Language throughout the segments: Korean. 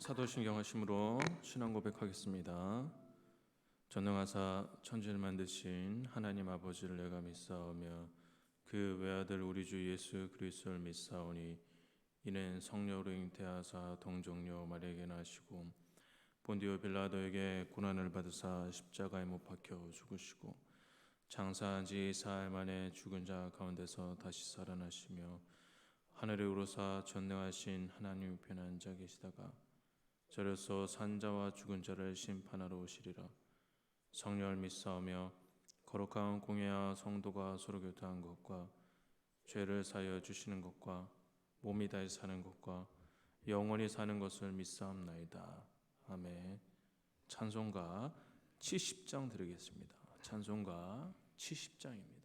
사도신경 하심으로 신앙 고백하겠습니다. 전능하사 천지를 만드신 하나님 아버지를 내가 믿사오며 그 외아들 우리 주 예수 그리스도를 믿사오니 이는 성령으로 잉태하사 동정녀 마리아에게 나시고 본디오 빌라도에게 고난을 받으사 십자가에 못 박혀 죽으시고 장사한 지 사흘 만에 죽은 자 가운데서 다시 살아나시며 하늘에 오르사 전능하신 하나님 우편에 앉아 계시다가 저로서 산자와 죽은 자를 심판하러 오시리라. 성령을 믿사오며 거룩한 공예와 성도가 서로 교통한 것과 죄를 사하여 주시는 것과 몸이 다시 사는 것과 영원히 사는 것을 믿사옵나이다. 아멘. 찬송가 70장 드리겠습니다. 찬송가 70장입니다.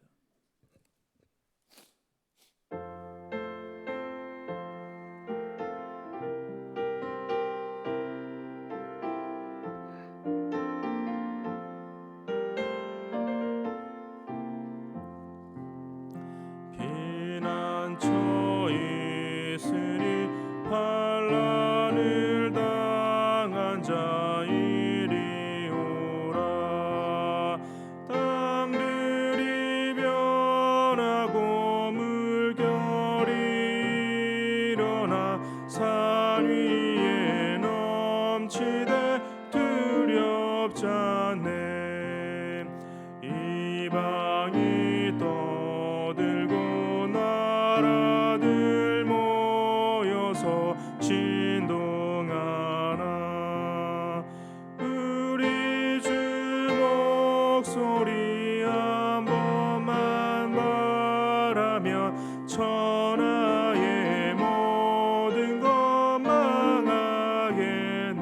환난을 당한 자 이리오라. 땅들이 변하고 물결이 일어나 산 위에 넘치되 두렵지 않네. 이방이 떠들고 나라들 모여서 진동하나. 우리 주 목소리 한 번만 말하면 천하의 모든 것 망하겠네.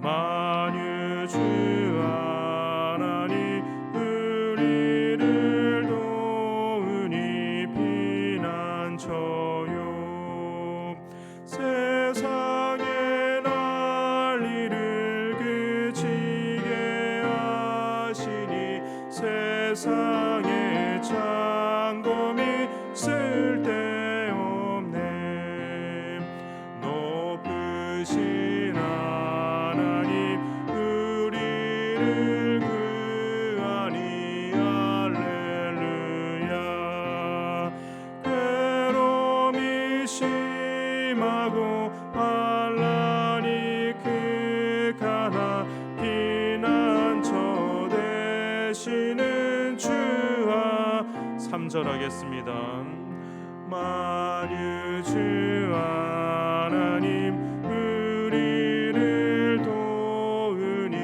만유 주 하나님 우리를 도우니 피난처요. 세상의 난리를 그치게 하시니 세상의 창검이 쓸데없네. 높으신 하나님 우리를 구하니 할렐루야. 괴로움이 심하고 환난이 극하나 피난처 되시는 주와 3절 하겠습니다. 만유 주 하나님 우리를 도우니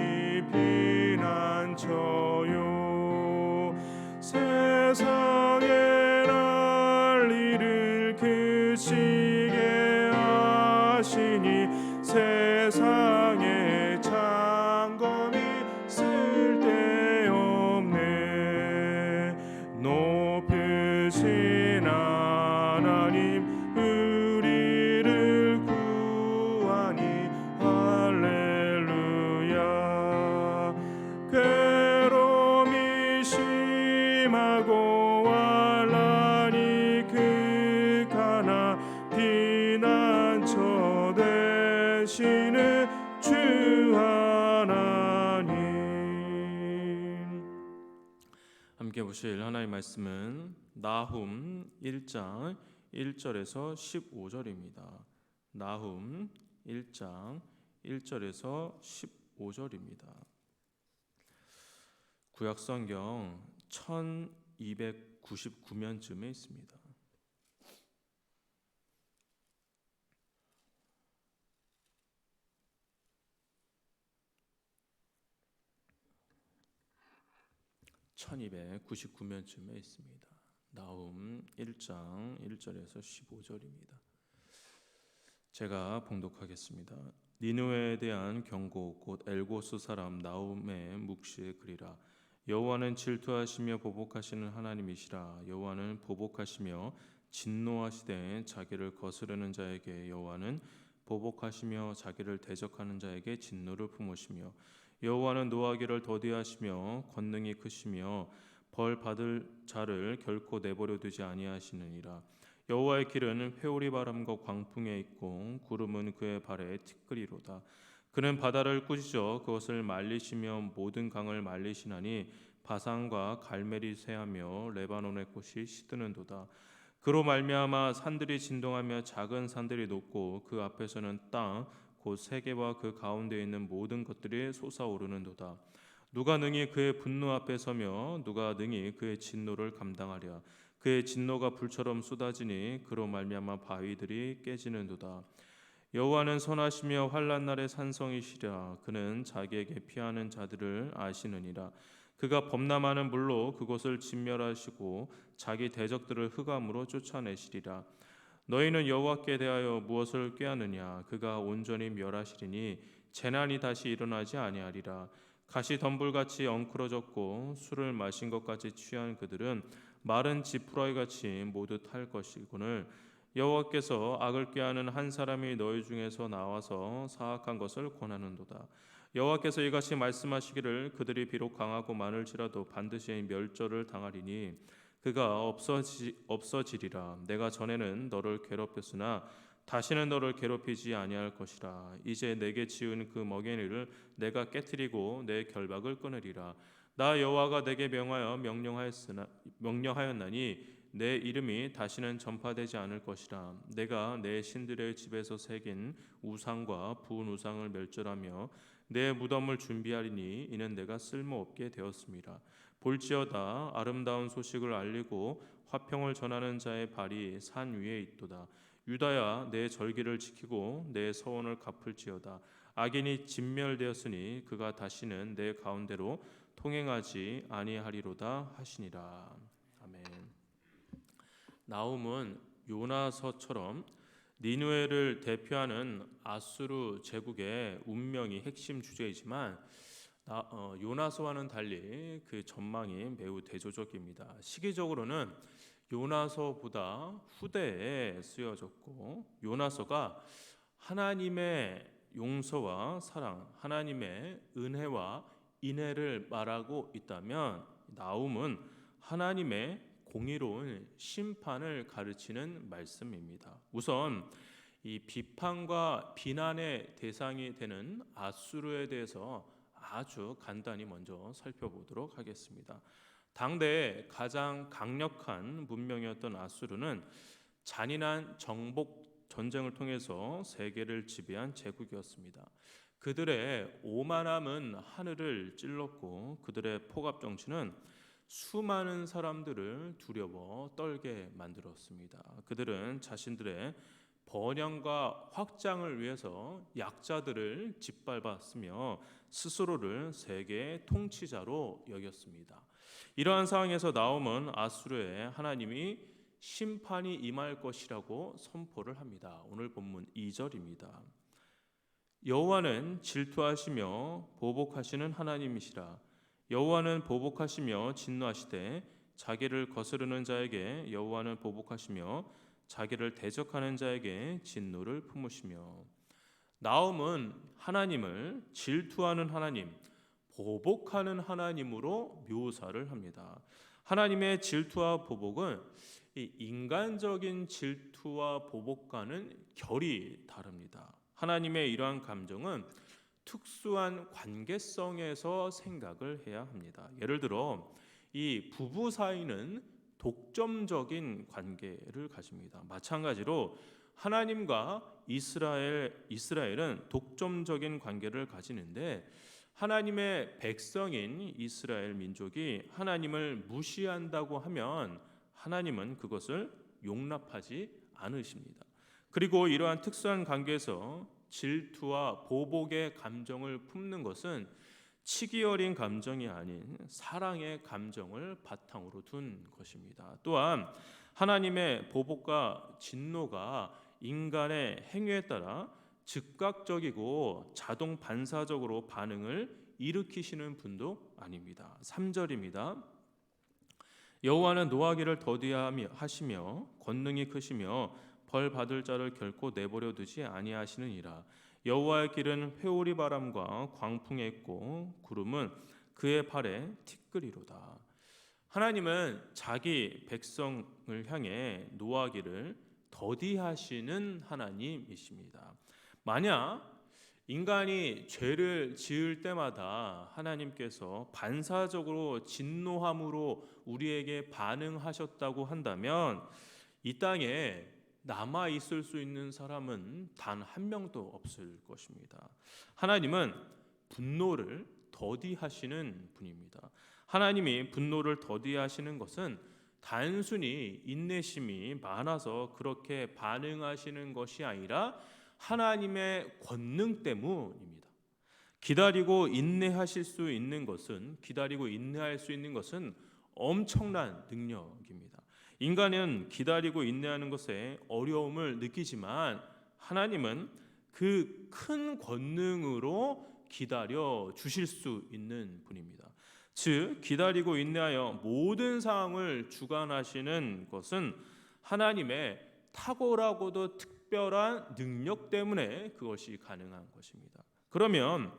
피난처요. 세상의 난리를 그치게 하시니 세상의 창검이 쓸데없네. 높으신 하나님 우리를 구하니 할렐루야. 괴로움이 심하고 환난이 극하나 피난처 되시는 주 하나님. 함께 보실 하나님의 말씀은 나훔 1장 1절에서 15절입니다. 나훔 1장 1절에서 15절입니다. 구약성경 1299면쯤에 있습니다. (1299면쯤에) 있습니다. 나훔 1장 1절에서 15절입니다. 제가 봉독하겠습니다. 니느웨에 대한 경고 곧 엘고스 사람 나훔의 묵시의 글이라. 여호와는 질투하시며 보복하시는 하나님이시라. 여호와는 보복하시며 진노하시되 자기를 거스르는 자에게 여호와는 보복하시며 자기를 대적하는 자에게 진노를 품으시며 여호와는 노하기를 더디하시며 권능이 크시며 벌 받을 자를 결코 내버려 두지 아니하시느니라. 여호와의 길은 회오리 바람과 광풍에 있고 구름은 그의 발에 티끌이로다. 그는 바다를 꾸짖어 그것을 말리시며 모든 강을 말리시나니 바산과 갈멜이 쇠하며 레바논의 꽃이 시드는도다. 그로 말미암아 산들이 진동하며 작은 산들이 높고 그 앞에서는 땅 곧 세계와 그 가운데 있는 모든 것들이 솟아오르는도다. 누가 능히 그의 분노 앞에 서며 누가 능히 그의 진노를 감당하랴. 그의 진노가 불처럼 쏟아지니 그로 말미암아 바위들이 깨지는도다. 여호와는 선하시며 환난 날에 산성이시라. 그는 자기에게 피하는 자들을 아시느니라. 그가 범람하는 물로 그곳을 진멸하시고 자기 대적들을 흑암으로 쫓아내시리라. 너희는 여호와께 대하여 무엇을 꾀하느냐? 그가 온전히 멸하시리니 재난이 다시 일어나지 아니하리라. 가시 덤불같이 엉클어졌고 술을 마신 것같이 취한 그들은 마른 지푸라기같이 모두 탈 것이거늘 여호와께서 악을 꾀하는 한 사람이 너희 중에서 나와서 사악한 것을 권하는도다. 여호와께서 이같이 말씀하시기를 그들이 비록 강하고 많을지라도 반드시 멸절을 당하리니 그가 없어지리라. 내가 전에는 너를 괴롭혔으나 다시는 너를 괴롭히지 아니할 것이라. 이제 내게 지은 그 먹이를 내가 깨뜨리고 내 결박을 끊으리라. 나 여호와가 내게 명령하였나니 내 이름이 다시는 전파되지 않을 것이라. 내가 내 신들의 집에서 새긴 우상과 부은 우상을 멸절하며 내 무덤을 준비하리니 이는 내가 쓸모없게 되었습니다. 볼지어다 아름다운 소식을 알리고 화평을 전하는 자의 발이 산 위에 있도다. 유다야 내 절기를 지키고 내 서원을 갚을지어다. 악인이 진멸되었으니 그가 다시는 내 가운데로 통행하지 아니하리로다 하시니라. 아멘. 나훔은 요나서처럼 니느웨를 대표하는 아수르 제국의 운명이 핵심 주제이지만 요나서와는 달리 그 전망이 매우 대조적입니다. 시기적으로는 요나서보다 후대에 쓰여졌고 요나서가 하나님의 용서와 사랑, 하나님의 은혜와 인애를 말하고 있다면 나훔은 하나님의 공의로운 심판을 가르치는 말씀입니다. 우선 이 비판과 비난의 대상이 되는 아수르에 대해서 아주 간단히 먼저 살펴보도록 하겠습니다. 당대 가장 강력한 문명이었던 아수르는 잔인한 정복 전쟁을 통해서 세계를 지배한 제국이었습니다. 그들의 오만함은 하늘을 찔렀고 그들의 폭압 정치는 수많은 사람들을 두려워 떨게 만들었습니다. 그들은 자신들의 번영과 확장을 위해서 약자들을 짓밟았으며 스스로를 세계의 통치자로 여겼습니다. 이러한 상황에서 나훔은 아수르에 하나님이 심판이 임할 것이라고 선포를 합니다. 오늘 본문 2절입니다. 여호와는 질투하시며 보복하시는 하나님이시라. 여호와는 보복하시며 진노하시되 자기를 거스르는 자에게 여호와는 보복하시며 자기를 대적하는 자에게 진노를 품으시며. 나훔은 하나님을 질투하는 하나님, 보복하는 하나님으로 묘사를 합니다. 하나님의 질투와 보복은 이 인간적인 질투와 보복과는 결이 다릅니다. 하나님의 이러한 감정은 특수한 관계성에서 생각을 해야 합니다. 예를 들어 이 부부 사이는 독점적인 관계를 가집니다. 마찬가지로 하나님과 이스라엘은 독점적인 관계를 가지는데 하나님의 백성인 이스라엘 민족이 하나님을 무시한다고 하면 하나님은 그것을 용납하지 않으십니다. 그리고 이러한 특수한 관계에서 질투와 보복의 감정을 품는 것은 치기 어린 감정이 아닌 사랑의 감정을 바탕으로 둔 것입니다. 또한 하나님의 보복과 진노가 인간의 행위에 따라 즉각적이고 자동 반사적으로 반응을 일으키시는 분도 아닙니다. 3절입니다. 여호와는 노하기를 더디하시며 권능이 크시며 벌 받을 자를 결코 내버려 두지 아니하시느니라. 여호와의 길은 회오리 바람과 광풍에 있고 구름은 그의 발에 티끌이로다. 하나님은 자기 백성을 향해 노하기를 더디하시는 하나님이십니다. 만약 인간이 죄를 지을 때마다 하나님께서 반사적으로 진노함으로 우리에게 반응하셨다고 한다면 이 땅에 남아 있을 수 있는 사람은 단 한 명도 없을 것입니다. 하나님은 분노를 더디하시는 분입니다. 하나님이 분노를 더디하시는 것은 단순히 인내심이 많아서 그렇게 반응하시는 것이 아니라 하나님의 권능 때문입니다. 기다리고 인내하실 수 있는 것은 기다리고 인내할 수 있는 것은 엄청난 능력입니다. 인간은 기다리고 인내하는 것에 어려움을 느끼지만 하나님은 그 큰 권능으로 기다려 주실 수 있는 분입니다. 즉 기다리고 인내하여 모든 상황을 주관하시는 것은 하나님의 탁월하고도 특별한 능력 때문에 그것이 가능한 것입니다. 그러면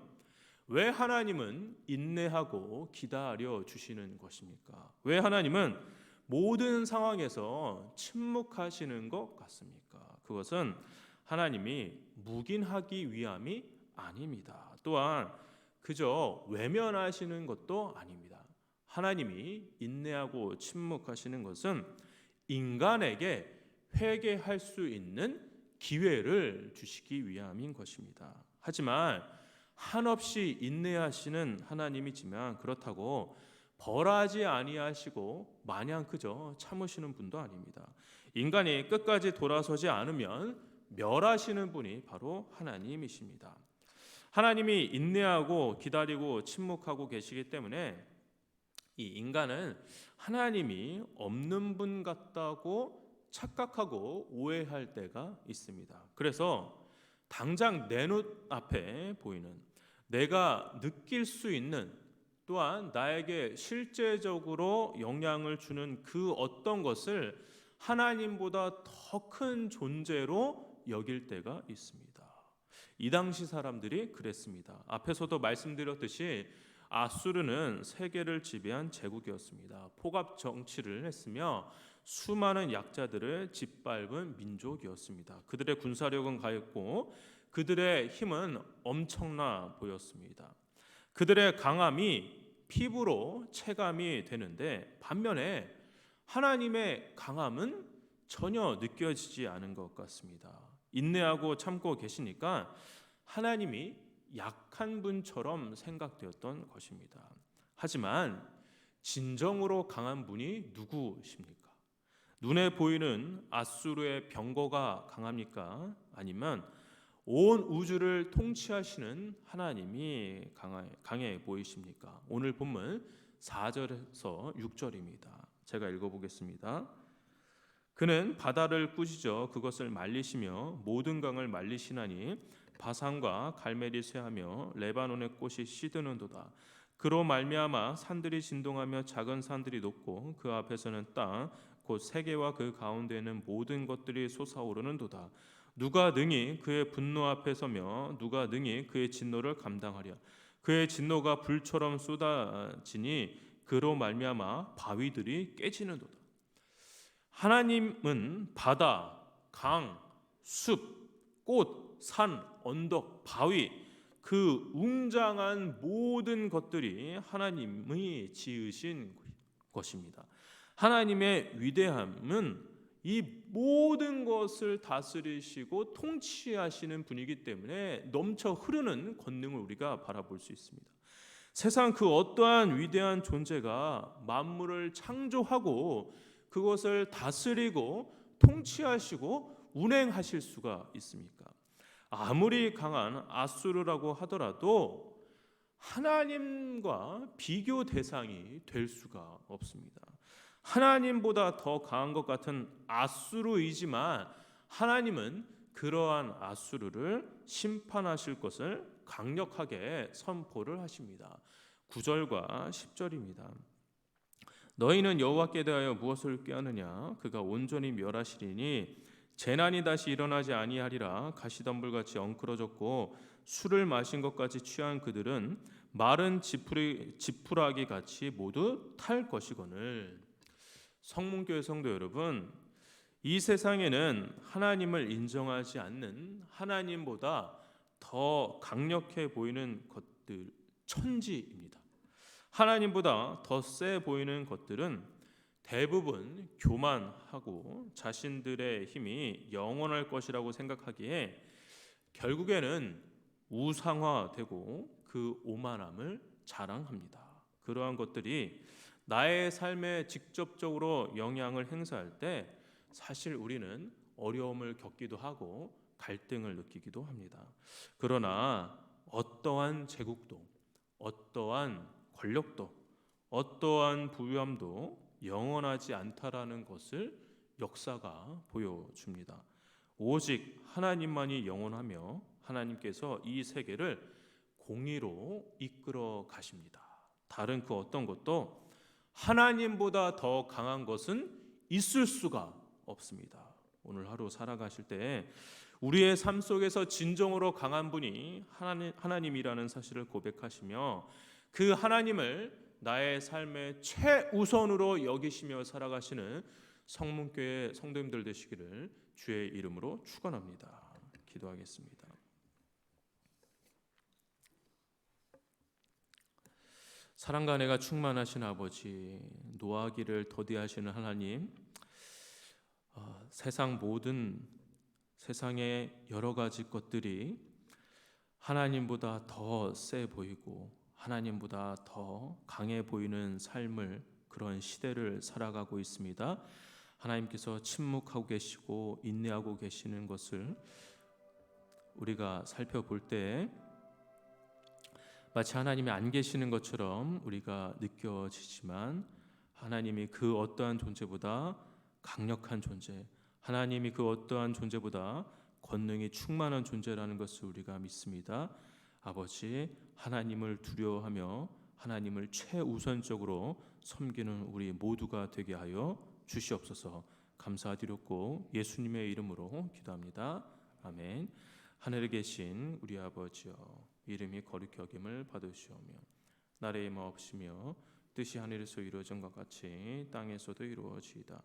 왜 하나님은 인내하고 기다려 주시는 것입니까? 왜 하나님은 모든 상황에서 침묵하시는 것 같습니까? 그것은 하나님이 묵인하기 위함이 아닙니다. 또한 그저 외면하시는 것도 아닙니다. 하나님이 인내하고 침묵하시는 것은 인간에게 회개할 수 있는 기회를 주시기 위함인 것입니다. 하지만 한없이 인내하시는 하나님이지만 그렇다고 벌하지 아니하시고 마냥 그저 참으시는 분도 아닙니다. 인간이 끝까지 돌아서지 않으면 멸하시는 분이 바로 하나님이십니다. 하나님이 인내하고 기다리고 침묵하고 계시기 때문에 이 인간은 하나님이 없는 분 같다고 착각하고 오해할 때가 있습니다. 그래서 당장 내 눈앞에 보이는 내가 느낄 수 있는 또한 나에게 실제적으로 영향을 주는 그 어떤 것을 하나님보다 더 큰 존재로 여길 때가 있습니다. 이 당시 사람들이 그랬습니다. 앞에서도 말씀드렸듯이 아수르는 세계를 지배한 제국이었습니다. 포갑 정치를 했으며 수많은 약자들을 짓밟은 민족이었습니다. 그들의 군사력은 강했고 그들의 힘은 엄청나 보였습니다. 그들의 강함이 피부로 체감이 되는데 반면에 하나님의 강함은 전혀 느껴지지 않은 것 같습니다. 인내하고 참고 계시니까 하나님이 약한 분처럼 생각되었던 것입니다. 하지만 진정으로 강한 분이 누구십니까? 눈에 보이는 아수르의 병거가 강합니까? 아니면 온 우주를 통치하시는 하나님이 강해 보이십니까? 오늘 본문 4절에서 6절입니다. 제가 읽어보겠습니다. 그는 바다를 꾸짖어 그것을 말리시며 모든 강을 말리시나니 바산과 갈멜이 쇠하며 레바논의 꽃이 시드는도다. 그로 말미암아 산들이 진동하며 작은 산들이 높고 그 앞에서는 땅 곧 세계와 그 가운데에는 모든 것들이 솟아오르는도다. 누가 능히 그의 분노 앞에 서며 누가 능히 그의 진노를 감당하랴. 그의 진노가 불처럼 쏟아지니 그로 말미암아 바위들이 깨지는도다. 하나님은 바다, 강, 숲, 꽃, 산, 언덕, 바위 그 웅장한 모든 것들이 하나님이 지으신 것입니다. 하나님의 위대함은 이 모든 것을 다스리시고 통치하시는 분이기 때문에 넘쳐 흐르는 권능을 우리가 바라볼 수 있습니다. 세상 그 어떠한 위대한 존재가 만물을 창조하고 그것을 다스리고 통치하시고 운행하실 수가 있습니까? 아무리 강한 아수르라고 하더라도 하나님과 비교 대상이 될 수가 없습니다. 하나님보다 더 강한 것 같은 아수르이지만 하나님은 그러한 아수르를 심판하실 것을 강력하게 선포를 하십니다. 9절과 10절입니다. 너희는 여호와께 대하여 무엇을 꾀하느냐? 그가 온전히 멸하시리니 재난이 다시 일어나지 아니하리라. 가시덤불같이 엉클어졌고 술을 마신 것까지 취한 그들은 마른 지푸라기 같이 모두 탈 것이거늘. 성문교회 성도 여러분, 이 세상에는 하나님을 인정하지 않는 하나님보다 더 강력해 보이는 것들 천지입니다. 하나님보다 더 세 보이는 것들은 대부분 교만하고 자신들의 힘이 영원할 것이라고 생각하기에 결국에는 우상화되고 그 오만함을 자랑합니다. 그러한 것들이 나의 삶에 직접적으로 영향을 행사할 때 사실 우리는 어려움을 겪기도 하고 갈등을 느끼기도 합니다. 그러나 어떠한 제국도, 어떠한 권력도, 어떠한 부유함도 영원하지 않다라는 것을 역사가 보여줍니다. 오직 하나님만이 영원하며 하나님께서 이 세계를 공의로 이끌어 가십니다. 다른 그 어떤 것도 하나님보다 더 강한 것은 있을 수가 없습니다. 오늘 하루 살아가실 때 우리의 삶 속에서 진정으로 강한 분이 하나님이라는 사실을 고백하시며 그 하나님을 나의 삶의 최우선으로 여기시며 살아가시는 성문교회 성도님들 되시기를 주의 이름으로 축원합니다. 기도하겠습니다. 사랑과 은혜가 충만하신 아버지, 노하기를 더디하시는 하나님, 세상의 여러 가지 것들이 하나님보다 더 세 보이고 하나님보다 더 강해 보이는 삶을, 그런 시대를 살아가고 있습니다. 하나님께서 침묵하고 계시고 인내하고 계시는 것을 우리가 살펴볼 때 마치 하나님이 안 계시는 것처럼 우리가 느껴지지만 하나님이 그 어떠한 존재보다 강력한 존재, 하나님이 그 어떠한 존재보다 권능이 충만한 존재라는 것을 우리가 믿습니다. 아버지, 하나님을 두려워하며 하나님을 최우선적으로 섬기는 우리 모두가 되게 하여 주시옵소서. 감사드렸고 예수님의 이름으로 기도합니다. 아멘. 하늘에 계신 우리 아버지여, 이름이 거룩히 여김을 받으시오며 나라의 임하옵시며 뜻이 하늘에서 이루어진 것 같이 땅에서도 이루어지이다.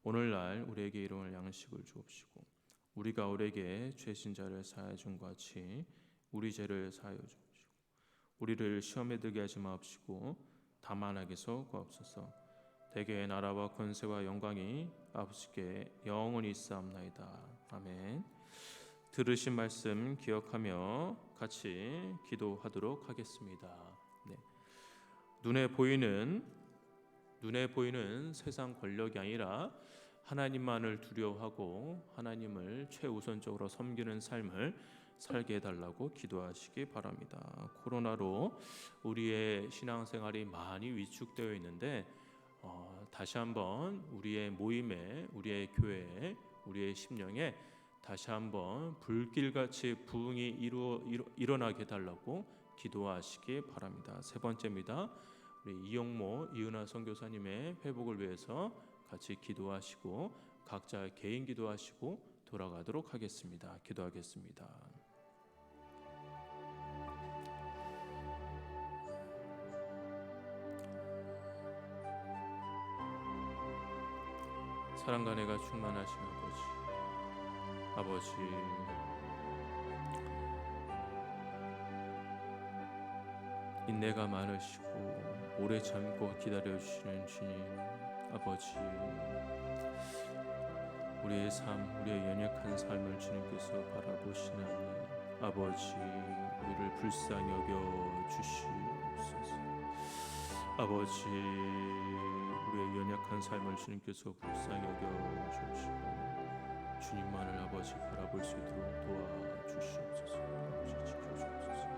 오늘날 우리에게 일용할 양식을 주옵시고 우리가 우리에게 죄진 자를 사하여 준 것 같이 우리 죄를 사하여 주옵시고 우리를 시험에 들게 하지 마옵시고 다만 악에서 구하옵소서. 대개의 나라와 권세와 영광이 아버지께 영원히 있사옵나이다. 아멘. 들으신 말씀 기억하며 같이 기도하도록 하겠습니다. 네. 눈에 보이는 세상 권력이 아니라 하나님만을 두려워하고 하나님을 최우선적으로 섬기는 삶을 살게 해달라고 기도하시기 바랍니다. 코로나로 우리의 신앙생활이 많이 위축되어 있는데 다시 한번 우리의 모임에, 우리의 교회에, 우리의 심령에 다시 한번 불길같이 부흥이 일어나게 해달라고 기도하시기 바랍니다. 세 번째입니다. 우리 이용모, 이은하 선교사님의 회복을 위해서 같이 기도하시고 각자 개인 기도하시고 돌아가도록 하겠습니다. 기도하겠습니다. 사랑과 은혜가 충만하신 아버지, 인내가 많으시고 오래 참고 기다려주시는 주님, 아버지, 우리의 삶, 우리의 연약한 삶을 주님께서 바라보시나니 아버지, 우리를 불쌍히 여겨 주시옵소서. 아버지, 우리의 연약한 삶을 주님께서 불쌍히 여겨 주시고 주님만을 아버지 바라볼 수 있도록 도와주시옵소서. 아버지 지켜주옵소서.